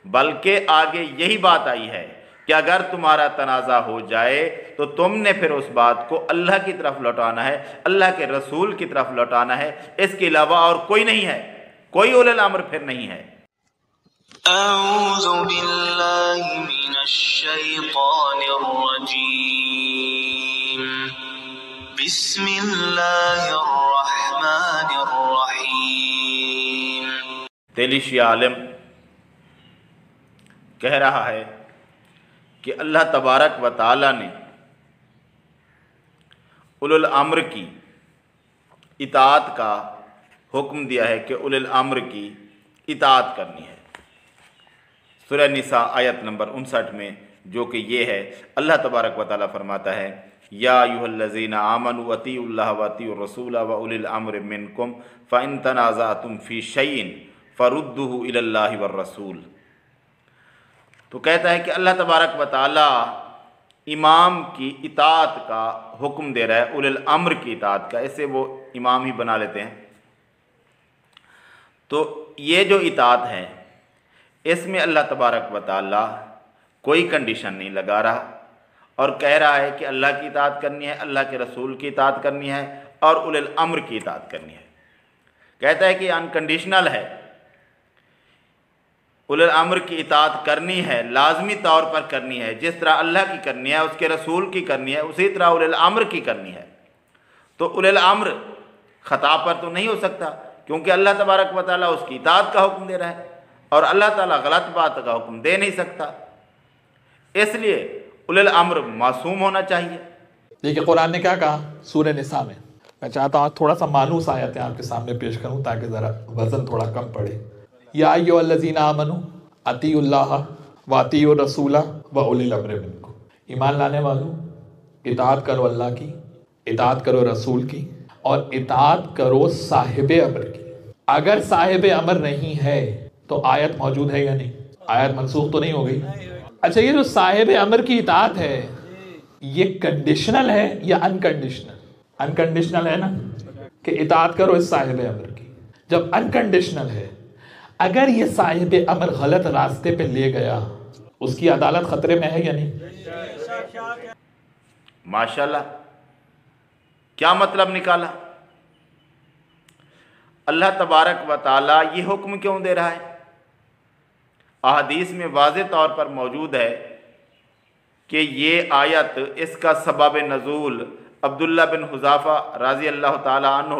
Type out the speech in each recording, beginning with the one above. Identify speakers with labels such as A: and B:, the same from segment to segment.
A: بلکہ آگے یہی بات آئی ہے کہ اگر تمہارا تنازع ہو جائے تو تم نے پھر اس بات کو اللہ کی طرف لوٹانا ہے، اللہ کے رسول کی طرف لوٹانا ہے، اس کے علاوہ اور کوئی نہیں ہے، کوئی اولی الامر پھر نہیں ہے۔
B: اعوذ باللہ من الشیطان الرجیم، بسم اللہ الرحمن الرحیم۔
A: دہلی شیعہ عالم کہہ رہا ہے کہ اللہ تبارک و تعالی نے اولی الامر کی اطاعت کا حکم دیا ہے کہ اولی الامر کی اطاعت کرنی ہے۔ سورہ نساء آیت نمبر 59 میں جو کہ یہ ہے، اللہ تبارک و تعالی فرماتا ہے یا ایھا الذین آمنوا اطیعوا اللہ واطیعوا الرسول واولی الامر منکم فان تنازعتم فی شیء فردوہ الی اللہ والرسول۔ تو کہتا ہے کہ اللہ تبارک و تعالی امام کی اطاعت کا حکم دے رہا ہے، اولی الامر کی اطاعت کا، اسے وہ امام ہی بنا لیتے ہیں۔ تو یہ جو اطاعت ہے اس میں اللہ تبارک و تعالی کوئی کنڈیشن نہیں لگا رہا اور کہہ رہا ہے کہ اللہ کی اطاعت کرنی ہے، اللہ کے رسول کی اطاعت کرنی ہے اور اولی الامر کی اطاعت کرنی ہے۔ کہتا ہے کہ انکنڈیشنل ہے، اولی الامر کی اطاعت کرنی ہے، لازمی طور پر کرنی ہے، جس طرح اللہ کی کرنی ہے، اس کے رسول کی کرنی ہے، اسی طرح اولی الامر کی کرنی ہے۔ تو اولی الامر خطا پر تو نہیں ہو سکتا کیونکہ اللہ تبارک و تعالیٰ اس کی اطاعت کا حکم دے رہا ہے اور اللہ تعالیٰ غلط بات کا حکم دے نہیں سکتا، اس لیے اولی الامر معصوم ہونا چاہیے۔
C: دیکھیے قرآن نے کیا کہا سورہ نساء میں، میں چاہتا ہوں تھوڑا سا مانوس آیتیں آپ کے سامنے پیش کروں تاکہ ذرا وزن تھوڑا کم پڑے۔ یا ایھا الذین آمنوا اطیعوا اللہ واطیعوا الرسول واولی الامر منکم، ایمان لانے والوں اطاعت کرو اللہ کی، اطاعت کرو رسول کی اور اطاعت کرو صاحب امر کی۔ اگر صاحب امر نہیں ہے تو آیت موجود ہے یا نہیں؟ آیت منسوخ تو نہیں ہو گئی؟ اچھا یہ جو صاحب امر کی اطاعت ہے یہ کنڈیشنل ہے یا انکنڈیشنل؟ انکنڈیشنل ہے نا کہ اطاعت کرو اس صاحب امر کی۔ جب انکنڈیشنل ہے، اگر یہ صاحب امر غلط راستے پہ لے گیا اس کی عدالت خطرے میں ہے یا نہیں؟
A: ماشاءاللہ، کیا مطلب نکالا؟ اللہ تبارک و تعالی یہ حکم کیوں دے رہا ہے؟ احادیث میں واضح طور پر موجود ہے کہ یہ آیت، اس کا سبب نزول عبداللہ بن حذافہ رضی اللہ تعالی عنہ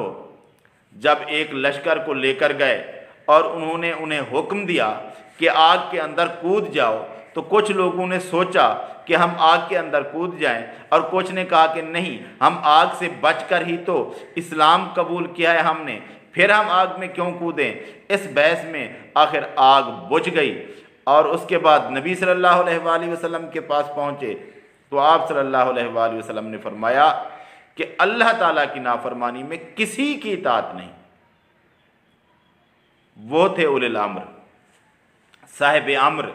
A: جب ایک لشکر کو لے کر گئے اور انہوں نے انہیں حکم دیا کہ آگ کے اندر کود جاؤ، تو کچھ لوگوں نے سوچا کہ ہم آگ کے اندر کود جائیں اور کچھ نے کہا کہ نہیں، ہم آگ سے بچ کر ہی تو اسلام قبول کیا ہے ہم نے، پھر ہم آگ میں کیوں کودیں؟ اس بحث میں آخر آگ بجھ گئی اور اس کے بعد نبی صلی اللہ علیہ وآلہ وسلم کے پاس پہنچے تو آپ صلی اللہ علیہ وآلہ وسلم نے فرمایا کہ اللہ تعالیٰ کی نافرمانی میں کسی کی اطاعت نہیں۔ وہ تھے اولی الامر، صاحب امر،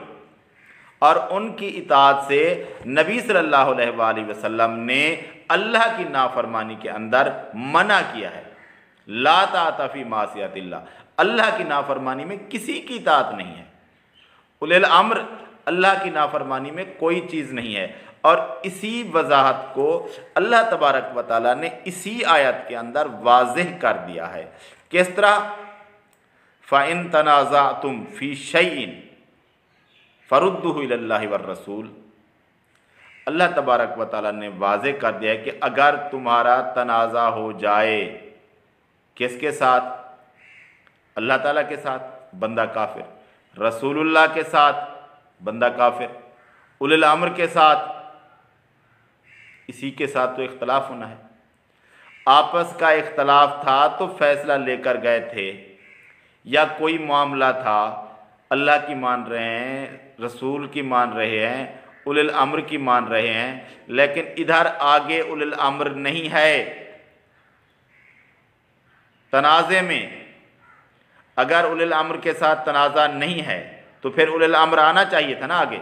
A: اور ان کی اطاعت سے نبی صلی اللہ علیہ وآلہ وسلم نے اللہ کی نافرمانی کے اندر منع کیا ہے۔ لا طاعۃ فی معصیۃ اللہ، اللہ کی نافرمانی میں کسی کی اطاعت نہیں ہے۔ اولی الامر اللہ کی نافرمانی میں کوئی چیز نہیں ہے، اور اسی وضاحت کو اللہ تبارک و تعالیٰ نے اسی آیت کے اندر واضح کر دیا ہے۔ کس طرح؟ فَإِن تَنَازَعْتُمْ فِي شَيْءٍ فَرُدُّوهُ إِلَى اللَّهِ وَالرَّسُولِ، اللہ تبارک و تعالیٰ نے واضح کر دیا ہے کہ اگر تمہارا تنازع ہو جائے، کس کے ساتھ؟ اللہ تعالیٰ کے ساتھ بندہ کافر، رسول اللہ کے ساتھ بندہ کافر، اولی الامر کے ساتھ، اسی کے ساتھ تو اختلاف ہونا ہے۔ آپس کا اختلاف تھا تو فیصلہ لے کر گئے تھے، یا کوئی معاملہ تھا، اللہ کی مان رہے ہیں، رسول کی مان رہے ہیں، اولی الامر کی مان رہے ہیں، لیکن ادھر آگے اولی الامر نہیں ہے۔ تنازع میں اگر اولی الامر کے ساتھ تنازع نہیں ہے تو پھر اولی الامر آنا چاہیے تھا نا آگے،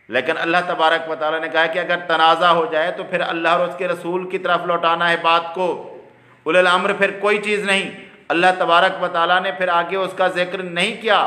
A: لیکن اللہ تبارک و تعالیٰ نے کہا کہ اگر تنازع ہو جائے تو پھر اللہ اور اس کے رسول کی طرف لوٹانا ہے بات کو، اولی الامر پھر کوئی چیز نہیں۔ اللہ تبارک و تعالیٰ نے پھر آگے اس کا ذکر نہیں کیا،